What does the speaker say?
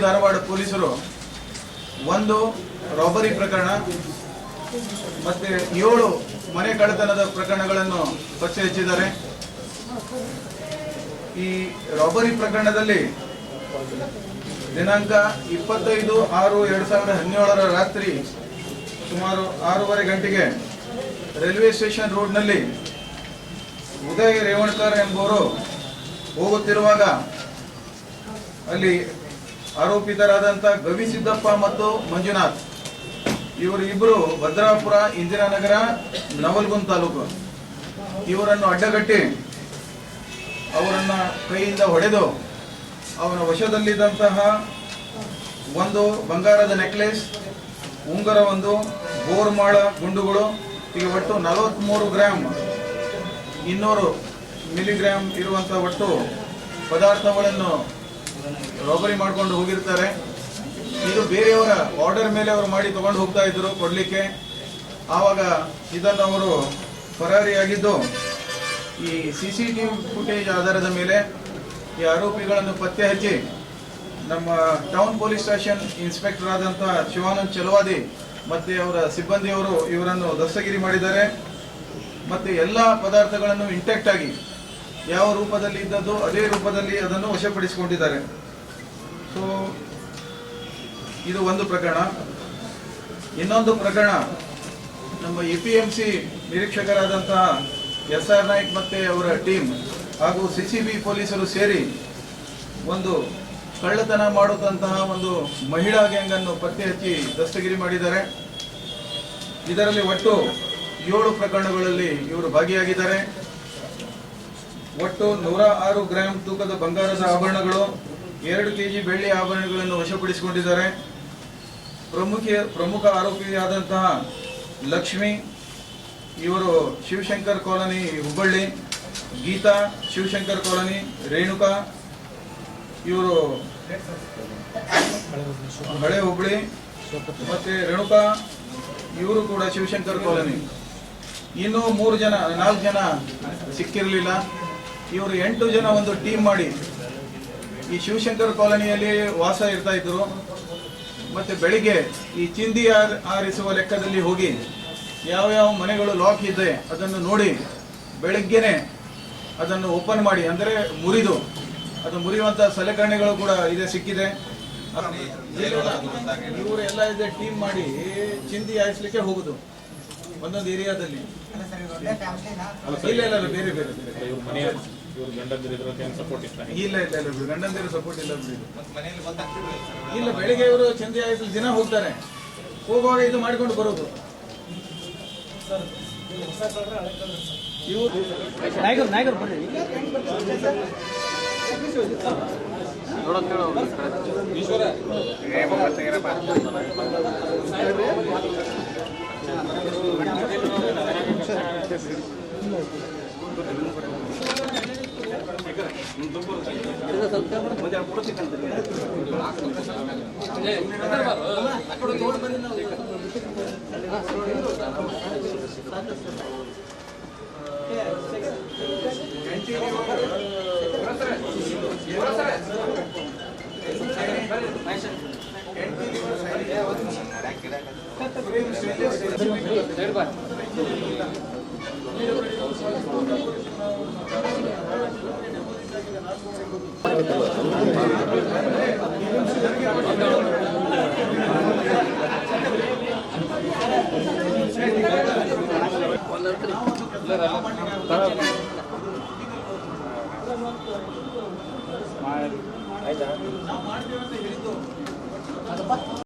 ಧಾರವಾಡ ಪೊಲೀಸರು ಒಂದು ರಾಬರಿ ಪ್ರಕರಣ ಮತ್ತೆ 7 ಮನೆ ಕಳ್ಳತನದ ಪ್ರಕರಣಗಳನ್ನು ಪತ್ತೆ ಹಚ್ಚಿದ್ದಾರೆ. ಈ ರಾಬರಿ ಪ್ರಕರಣದಲ್ಲಿ ದಿನಾಂಕ 25/6/2017 ರಾತ್ರಿ ಸುಮಾರು 6:30 ಗಂಟೆಗೆ ರೈಲ್ವೆ ಸ್ಟೇಷನ್ ರೋಡ್ನಲ್ಲಿ ಉದಯ್ ರೇವಣ್ಕರ್ ಎಂಬುವರು ಹೋಗುತ್ತಿರುವಾಗ ಅಲ್ಲಿ ಆರೋಪಿತರಾದಂಥ ಗವಿಸಿದ್ದಪ್ಪ ಮತ್ತು ಮಂಜುನಾಥ್ ಇವರು ಇಬ್ಬರು ಭದ್ರಾಪುರ, ಇಂದಿರಾನಗರ, ನವಲಗುಂದ ತಾಲೂಕು ಇವರನ್ನು ಅಡ್ಡಗಟ್ಟಿ ಅವರನ್ನ ಕೈಯಿಂದ ಹೊಡೆದು ಅವನ ವಶದಲ್ಲಿದ್ದಂತಹ ಒಂದು ಬಂಗಾರದ ನೆಕ್ಲೆಸ್, ಉಂಗುರ, ಒಂದು ಬೋರ್ಮಾಳ ಗುಂಡುಗಳು, ಹೀಗೆ ಒಟ್ಟು 43 ಗ್ರಾಮ್ 200 ಮಿಲಿಗ್ರಾಮ್ ಇರುವಂಥ ಒಟ್ಟು ಪದಾರ್ಥಗಳನ್ನು ರಾಬರಿ ಮಾಡಿಕೊಂಡು ಹೋಗಿರ್ತಾರೆ. ಇದು ಬೇರೆಯವರ ಆರ್ಡರ್ ಮೇಲೆ ಅವರು ಮಾಡಿ ತಗೊಂಡು ಹೋಗ್ತಾ ಇದ್ರು ಕೊಡ್ಲಿಕ್ಕೆ. ಆವಾಗ ಇದನ್ನು ಅವರು ಫರಾರಿಯಾಗಿದ್ದು ಈ CCTV ಫುಟೇಜ್ ಆಧಾರದ ಮೇಲೆ ಈ ಆರೋಪಿಗಳನ್ನು ಪತ್ತೆ ಹಚ್ಚಿ ನಮ್ಮ ಟೌನ್ ಪೊಲೀಸ್ ಸ್ಟೇಷನ್ ಇನ್ಸ್ಪೆಕ್ಟರ್ ಆದಂಥ ಶಿವಾನಂದ್ ಚಲವಾದಿ ಮತ್ತು ಅವರ ಸಿಬ್ಬಂದಿಯವರು ಇವರನ್ನು ದಸ್ತಗಿರಿ ಮಾಡಿದ್ದಾರೆ. ಮತ್ತು ಎಲ್ಲ ಪದಾರ್ಥಗಳನ್ನು ಇಂಟ್ಯಾಕ್ಟ್ ಆಗಿ ಯಾವ ರೂಪದಲ್ಲಿ ಇದ್ದದ್ದು ಅದೇ ರೂಪದಲ್ಲಿ ಅದನ್ನು ವಶಪಡಿಸಿಕೊಂಡಿದ್ದಾರೆ. ಸೊ ಇದು ಒಂದು ಪ್ರಕರಣ. ಇನ್ನೊಂದು ಪ್ರಕರಣ, ನಮ್ಮ APMC ನಿರೀಕ್ಷಕರಾದಂತಹ SR ನಾಯ್ಕ್ ಮತ್ತು ಅವರ ಟೀಮ್ ಹಾಗೂ CCB ಪೊಲೀಸರು ಸೇರಿ ಒಂದು ಕಳ್ಳತನ ಮಾಡುವಂತಹ ಒಂದು ಮಹಿಳಾ ಗ್ಯಾಂಗನ್ನು ಪತ್ತೆ ಹಚ್ಚಿ ದಸ್ತಗಿರಿ ಮಾಡಿದ್ದಾರೆ. ಇದರಲ್ಲಿ ಒಟ್ಟು 7 ಪ್ರಕರಣಗಳಲ್ಲಿ ಇವರು ಭಾಗಿಯಾಗಿದ್ದಾರೆ. ಒಟ್ಟು 106 ಗ್ರಾಮ್ ತೂಕದ ಬಂಗಾರದ ಆಭರಣಗಳು, 2 kg ಬೆಳ್ಳಿ ಆಭರಣಗಳನ್ನು ವಶಪಡಿಸಿಕೊಂಡಿದ್ದಾರೆ. ಪ್ರಮುಖ ಆರೋಪಿಯಾದಂತಹ ಲಕ್ಷ್ಮಿ ಇವರು ಶಿವಶಂಕರ್ ಕಾಲೋನಿ ಹುಬ್ಬಳ್ಳಿ, ಗೀತಾ ಶಿವಶಂಕರ್ ಕಾಲೋನಿ ರೇಣುಕಾ ಇವರು ಹಳೆ ಹುಬ್ಬಳ್ಳಿ, ಮತ್ತೆ ರೇಣುಕಾ ಇವರು ಕೂಡ ಶಿವಶಂಕರ್ ಕಾಲೋನಿ. ಇನ್ನೂ 4 ಜನ ಸಿಕ್ಕಿರಲಿಲ್ಲ. ಇವರು 8 ಜನ ಒಂದು ಟೀಮ್ ಮಾಡಿ ಈ ಶಿವಶಂಕರ್ ಕಾಲೋನಿಯಲ್ಲಿ ವಾಸ ಇರ್ತಾ ಇದ್ರು. ಮತ್ತೆ ಬೆಳಿಗ್ಗೆ ಈ ಚಿಂದಿ ಆರಿಸುವ ಲೆಕ್ಕದಲ್ಲಿ ಹೋಗಿ ಯಾವ ಮನೆಗಳು ಲಾಕ್ ಇದೆ ಅದನ್ನು ನೋಡಿ ಬೆಳಿಗ್ಗೆನೆ ಅದನ್ನು ಓಪನ್ ಮಾಡಿ, ಅಂದರೆ ಅದು ಮುರಿಯುವಂತ ಸಲಕರಣೆಗಳು ಕೂಡ ಇದೆ ಸಿಕ್ಕಿದೆ. ಇವರೆಲ್ಲ ಇದೆ ಟೀಮ್ ಮಾಡಿ ಚಿಂದಿ ಆರಿಸಲಿಕ್ಕೆ ಹೋಗುದು ಒಂದೊಂದು ಏರಿಯಾದಲ್ಲಿ. ಇಲ್ಲ ಬೇರೆ ಇಲ್ಲ ಗಂಡಂದಿರ ಸಪೋರ್ಟ್ ಇಲ್ಲ ಬಿಡಿ. ಇಲ್ಲ ಬೆಳಿಗ್ಗೆ ಇವರು ಚಂದಿ ಆಯ್ತು ದಿನ ಹೋಗ್ತಾರೆ, ಹೋಗುವಾಗ ಇದು ಮಾಡಿಕೊಂಡು ಬರೋದು.